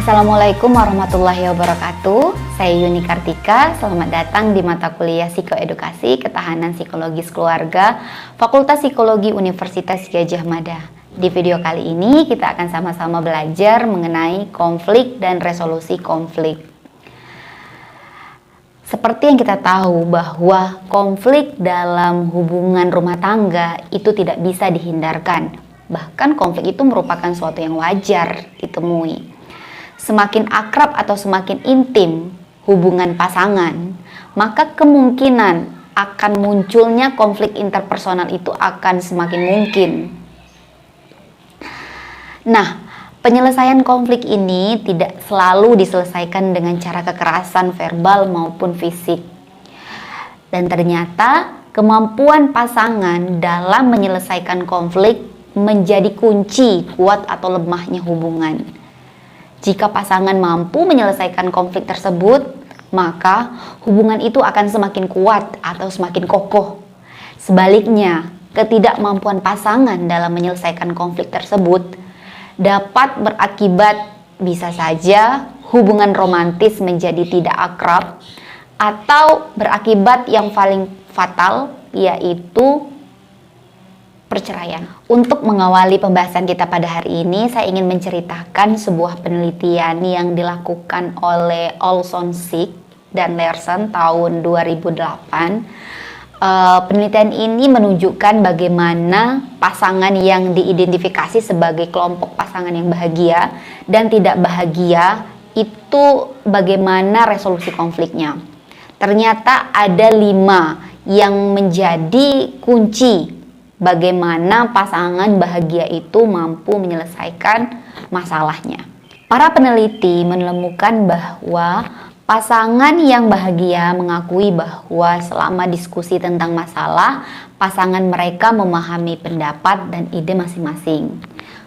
Assalamualaikum warahmatullahi wabarakatuh. Saya Yuni Kartika. Selamat datang di mata kuliah Psikoedukasi Ketahanan Psikologis Keluarga Fakultas Psikologi Universitas Gadjah Mada. Di video kali ini kita akan sama-sama belajar mengenai konflik dan resolusi konflik. Seperti yang kita tahu bahwa konflik dalam hubungan rumah tangga itu tidak bisa dihindarkan. Bahkan konflik itu merupakan suatu yang wajar ditemui. Semakin akrab atau semakin intim hubungan pasangan, maka kemungkinan akan munculnya konflik interpersonal itu akan semakin mungkin. Nah, penyelesaian konflik ini tidak selalu diselesaikan dengan cara kekerasan verbal maupun fisik. Dan ternyata kemampuan pasangan dalam menyelesaikan konflik menjadi kunci kuat atau lemahnya hubungan. Jika pasangan mampu menyelesaikan konflik tersebut, maka hubungan itu akan semakin kuat atau semakin kokoh. Sebaliknya, ketidakmampuan pasangan dalam menyelesaikan konflik tersebut dapat berakibat bisa saja hubungan romantis menjadi tidak akrab atau berakibat yang paling fatal, yaitu perceraian. Untuk mengawali pembahasan kita pada hari ini, saya ingin menceritakan sebuah penelitian yang dilakukan oleh Olson Sik dan Larson tahun 2008. Penelitian ini menunjukkan bagaimana pasangan yang diidentifikasi sebagai kelompok pasangan yang bahagia dan tidak bahagia itu bagaimana resolusi konfliknya. Ternyata ada 5 yang menjadi kunci bagaimana pasangan bahagia itu mampu menyelesaikan masalahnya. Para peneliti menemukan bahwa pasangan yang bahagia mengakui bahwa selama diskusi tentang masalah, pasangan mereka memahami pendapat dan ide masing-masing.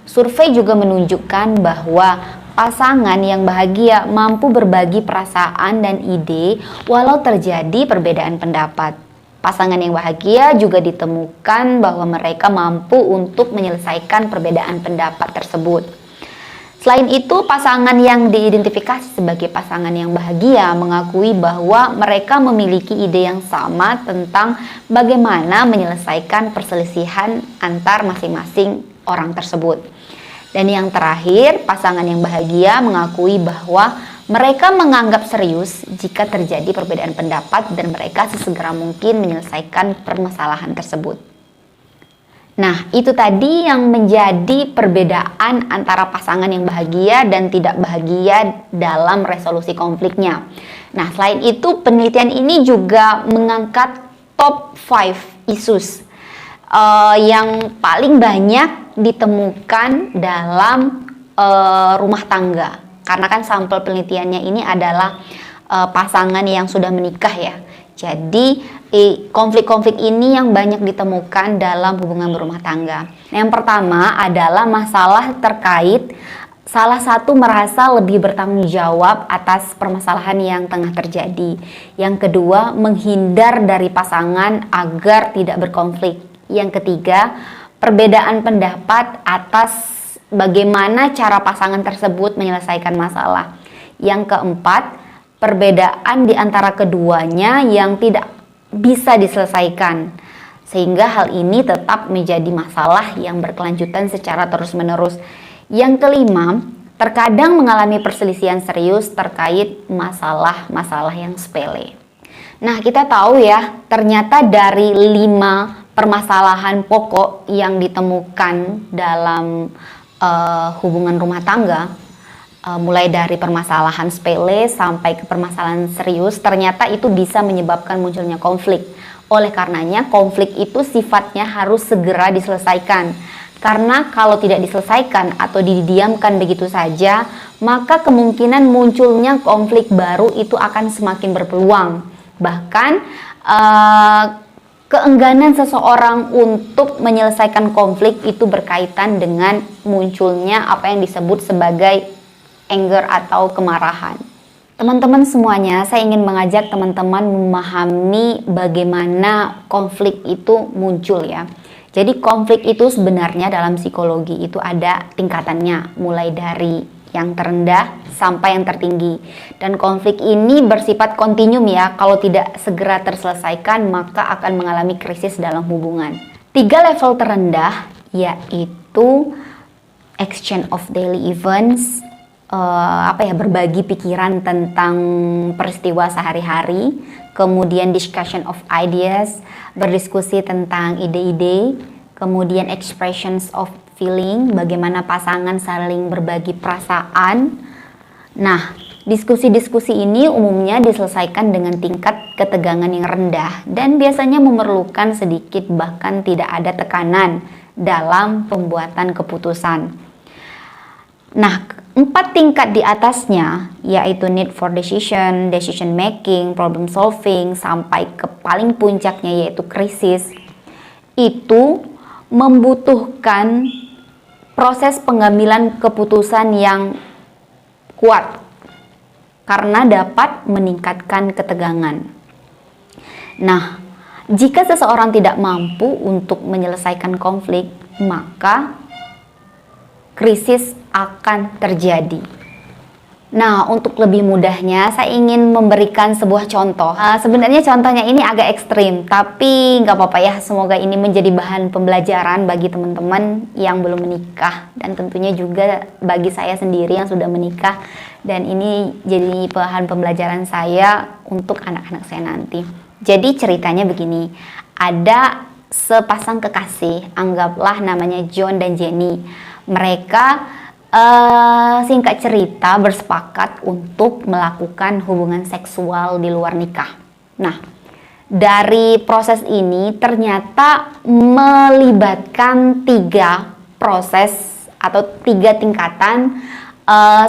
Survei juga menunjukkan bahwa pasangan yang bahagia mampu berbagi perasaan dan ide walau terjadi perbedaan pendapat. Pasangan yang bahagia juga ditemukan bahwa mereka mampu untuk menyelesaikan perbedaan pendapat tersebut. Selain itu, pasangan yang diidentifikasi sebagai pasangan yang bahagia mengakui bahwa mereka memiliki ide yang sama tentang bagaimana menyelesaikan perselisihan antar masing-masing orang tersebut. Dan yang terakhir, pasangan yang bahagia mengakui bahwa mereka menganggap serius jika terjadi perbedaan pendapat dan mereka sesegera mungkin menyelesaikan permasalahan tersebut. Nah, itu tadi yang menjadi perbedaan antara pasangan yang bahagia dan tidak bahagia dalam resolusi konfliknya. Nah, selain itu penelitian ini juga mengangkat top 5 issues yang paling banyak ditemukan dalam rumah tangga. Karena kan sampel penelitiannya ini adalah pasangan yang sudah menikah ya. Jadi konflik-konflik ini yang banyak ditemukan dalam hubungan berumah tangga. Yang pertama adalah masalah terkait salah satu merasa lebih bertanggung jawab atas permasalahan yang tengah terjadi. Yang kedua, menghindar dari pasangan agar tidak berkonflik. Yang ketiga, perbedaan pendapat atas bagaimana cara pasangan tersebut menyelesaikan masalah. Yang keempat, perbedaan di antara keduanya yang tidak bisa diselesaikan, sehingga hal ini tetap menjadi masalah yang berkelanjutan secara terus-menerus. Yang kelima, terkadang mengalami perselisihan serius terkait masalah-masalah yang sepele. Nah, kita tahu ya, ternyata dari 5 permasalahan pokok yang ditemukan dalam hubungan rumah tangga, mulai dari permasalahan sepele sampai ke permasalahan serius, ternyata itu bisa menyebabkan munculnya konflik. Oleh karenanya, konflik itu sifatnya harus segera diselesaikan. Karena kalau tidak diselesaikan atau didiamkan begitu saja, maka kemungkinan munculnya konflik baru itu akan semakin berpeluang. Bahkan keengganan seseorang untuk menyelesaikan konflik itu berkaitan dengan munculnya apa yang disebut sebagai anger atau kemarahan. Teman-teman semuanya, saya ingin mengajak teman-teman memahami bagaimana konflik itu muncul ya. Jadi konflik itu sebenarnya dalam psikologi itu ada tingkatannya, mulai dari yang terendah sampai yang tertinggi. Dan konflik ini bersifat kontinum ya, kalau tidak segera terselesaikan maka akan mengalami krisis dalam hubungan. 3 level terendah yaitu exchange of daily events, berbagi pikiran tentang peristiwa sehari-hari, kemudian discussion of ideas, berdiskusi tentang ide-ide, kemudian expressions of feeling, bagaimana pasangan saling berbagi perasaan. Nah, diskusi-diskusi ini umumnya diselesaikan dengan tingkat ketegangan yang rendah dan biasanya memerlukan sedikit bahkan tidak ada tekanan dalam pembuatan keputusan. Nah, 4 tingkat di atasnya yaitu need for decision, decision making, problem solving, sampai ke paling puncaknya yaitu krisis, itu membutuhkan proses pengambilan keputusan yang kuat karena dapat meningkatkan ketegangan. Nah, jika seseorang tidak mampu untuk menyelesaikan konflik, maka krisis akan terjadi. Nah, untuk lebih mudahnya saya ingin memberikan sebuah contoh. Sebenarnya contohnya ini agak ekstrim, tapi nggak apa-apa ya. Semoga ini menjadi bahan pembelajaran bagi teman-teman yang belum menikah dan tentunya juga bagi saya sendiri yang sudah menikah. Dan ini jadi bahan pembelajaran saya untuk anak-anak saya nanti. Jadi ceritanya begini, ada sepasang kekasih, anggaplah namanya John dan Jenny. Mereka singkat cerita bersepakat untuk melakukan hubungan seksual di luar nikah. Nah, dari proses ini ternyata melibatkan 3 proses atau 3 tingkatan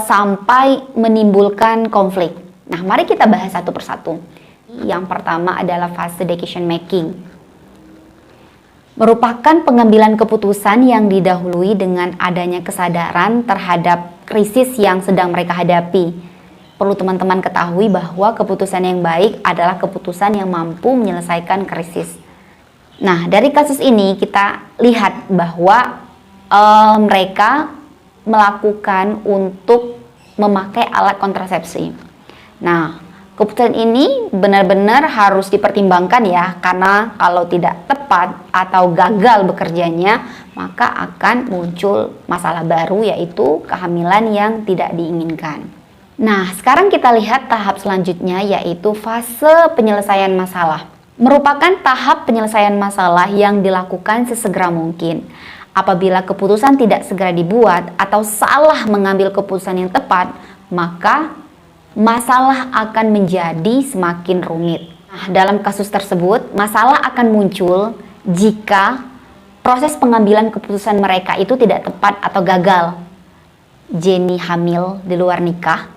sampai menimbulkan konflik. Nah, mari kita bahas satu persatu. Yang pertama adalah fase decision making. Merupakan pengambilan keputusan yang didahului dengan adanya kesadaran terhadap krisis yang sedang mereka hadapi. Perlu teman-teman ketahui bahwa keputusan yang baik adalah keputusan yang mampu menyelesaikan krisis. Nah, dari kasus ini kita lihat bahwa mereka melakukan untuk memakai alat kontrasepsi. Nah, keputusan ini benar-benar harus dipertimbangkan ya, karena kalau tidak tepat atau gagal bekerjanya, maka akan muncul masalah baru yaitu kehamilan yang tidak diinginkan. Nah, sekarang kita lihat tahap selanjutnya yaitu fase penyelesaian masalah. Merupakan tahap penyelesaian masalah yang dilakukan sesegera mungkin. Apabila keputusan tidak segera dibuat atau salah mengambil keputusan yang tepat, maka masalah akan menjadi semakin rumit. Nah, dalam kasus tersebut, masalah akan muncul jika proses pengambilan keputusan mereka itu tidak tepat atau gagal. Jenny hamil di luar nikah.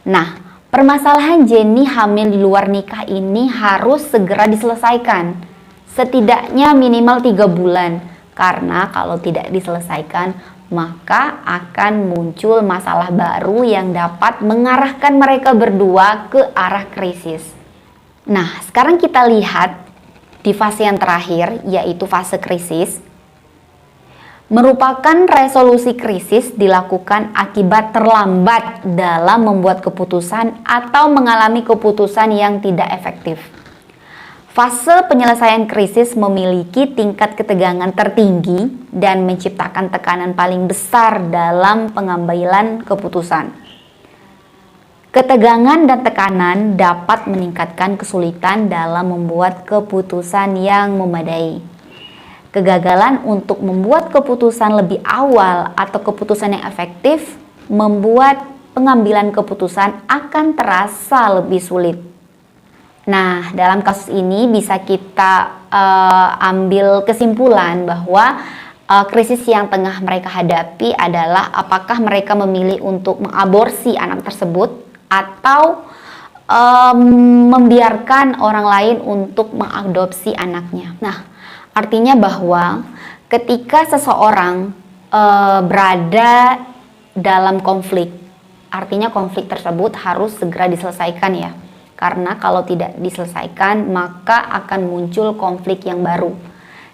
Nah, permasalahan Jenny hamil di luar nikah ini harus segera diselesaikan. Setidaknya minimal 3 bulan. Karena kalau tidak diselesaikan, maka akan muncul masalah baru yang dapat mengarahkan mereka berdua ke arah krisis. Nah, sekarang kita lihat di fase yang terakhir, yaitu fase krisis. Merupakan resolusi krisis dilakukan akibat terlambat dalam membuat keputusan atau mengalami keputusan yang tidak efektif. Fase penyelesaian krisis memiliki tingkat ketegangan tertinggi dan menciptakan tekanan paling besar dalam pengambilan keputusan. Ketegangan dan tekanan dapat meningkatkan kesulitan dalam membuat keputusan yang memadai. Kegagalan untuk membuat keputusan lebih awal atau keputusan yang efektif membuat pengambilan keputusan akan terasa lebih sulit. Nah, dalam kasus ini bisa kita ambil kesimpulan bahwa krisis yang tengah mereka hadapi adalah apakah mereka memilih untuk mengaborsi anak tersebut atau membiarkan orang lain untuk mengadopsi anaknya. Nah, artinya bahwa ketika seseorang berada dalam konflik, artinya konflik tersebut harus segera diselesaikan ya. Karena kalau tidak diselesaikan, maka akan muncul konflik yang baru.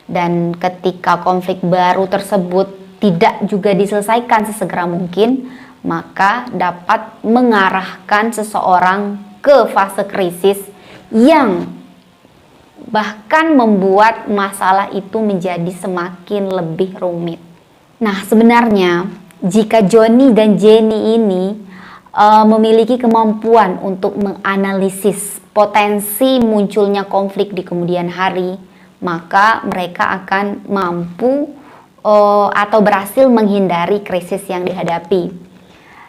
Dan ketika konflik baru tersebut tidak juga diselesaikan sesegera mungkin, maka dapat mengarahkan seseorang ke fase krisis yang bahkan membuat masalah itu menjadi semakin lebih rumit. Nah, sebenarnya jika Johnny dan Jenny ini memiliki kemampuan untuk menganalisis potensi munculnya konflik di kemudian hari, maka mereka akan mampu atau berhasil menghindari krisis yang dihadapi.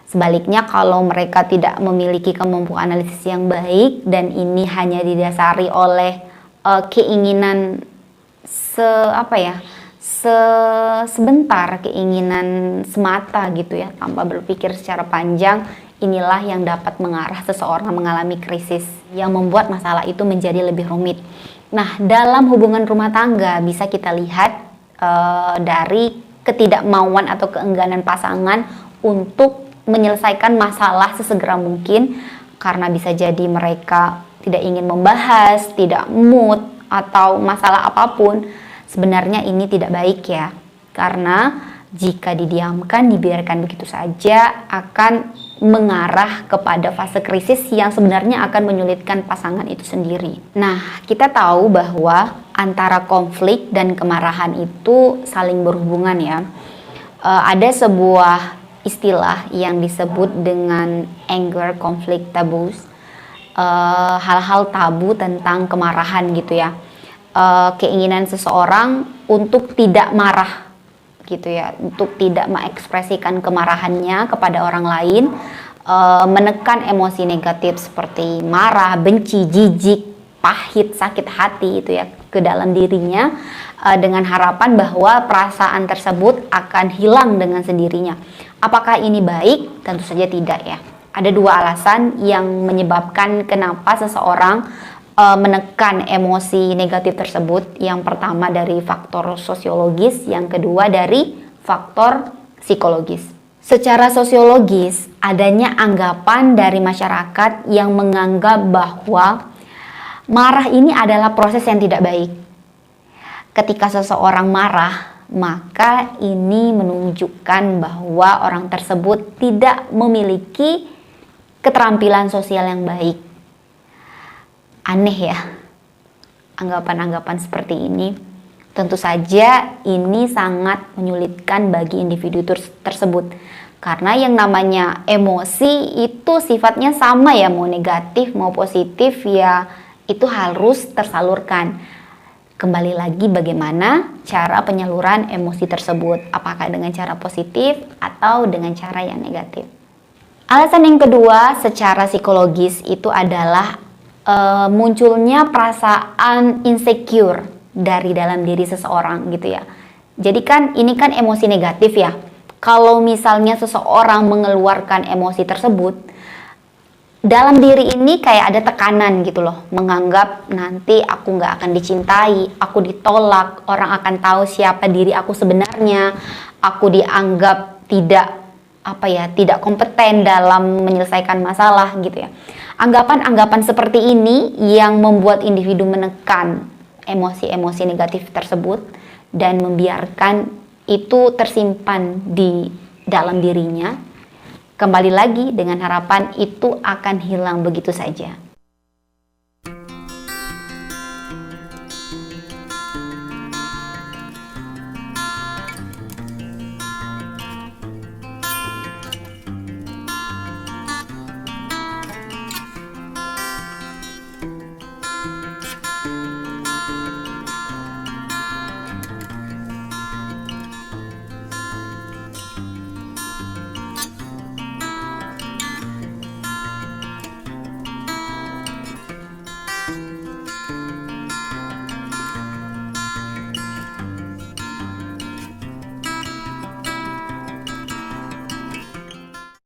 Sebaliknya, kalau mereka tidak memiliki kemampuan analisis yang baik dan ini hanya didasari oleh keinginan sebentar, keinginan semata gitu ya, tanpa berpikir secara panjang, inilah yang dapat mengarah seseorang mengalami krisis yang membuat masalah itu menjadi lebih rumit. Nah, dalam hubungan rumah tangga bisa kita lihat dari ketidakmauan atau keengganan pasangan untuk menyelesaikan masalah sesegera mungkin, karena bisa jadi mereka tidak ingin membahas, tidak mood, atau masalah apapun. Sebenarnya ini tidak baik ya, karena jika didiamkan, dibiarkan begitu saja, akan mengarah kepada fase krisis yang sebenarnya akan menyulitkan pasangan itu sendiri. Nah, kita tahu bahwa antara konflik dan kemarahan itu saling berhubungan ya. Ada sebuah istilah yang disebut dengan anger conflict taboos, hal-hal tabu tentang kemarahan gitu ya. Keinginan seseorang untuk tidak marah gitu ya, untuk tidak mengekspresikan kemarahannya kepada orang lain, menekan emosi negatif seperti marah, benci, jijik, pahit, sakit hati itu ya ke dalam dirinya, dengan harapan bahwa perasaan tersebut akan hilang dengan sendirinya. Apakah ini baik? Tentu saja tidak ya. Ada dua alasan yang menyebabkan kenapa seseorang menekan emosi negatif tersebut. Yang pertama dari faktor sosiologis, yang kedua dari faktor psikologis. Secara sosiologis, adanya anggapan dari masyarakat yang menganggap bahwa marah ini adalah proses yang tidak baik. Ketika seseorang marah, maka ini menunjukkan bahwa orang tersebut tidak memiliki keterampilan sosial yang baik. Aneh ya, anggapan-anggapan seperti ini. Tentu saja ini sangat menyulitkan bagi individu tersebut, karena yang namanya emosi itu sifatnya sama ya, mau negatif mau positif ya, itu harus tersalurkan. Kembali lagi bagaimana cara penyaluran emosi tersebut, apakah dengan cara positif atau dengan cara yang negatif. Alasan yang kedua secara psikologis itu adalah munculnya perasaan insecure dari dalam diri seseorang gitu ya. Jadi kan ini kan emosi negatif ya. Kalau misalnya seseorang mengeluarkan emosi tersebut, dalam diri ini kayak ada tekanan gitu loh, menganggap nanti aku nggak akan dicintai, aku ditolak, orang akan tahu siapa diri aku sebenarnya, aku dianggap tidak kompeten dalam menyelesaikan masalah gitu ya. Anggapan-anggapan seperti ini yang membuat individu menekan emosi-emosi negatif tersebut dan membiarkan itu tersimpan di dalam dirinya. Kembali lagi dengan harapan itu akan hilang begitu saja.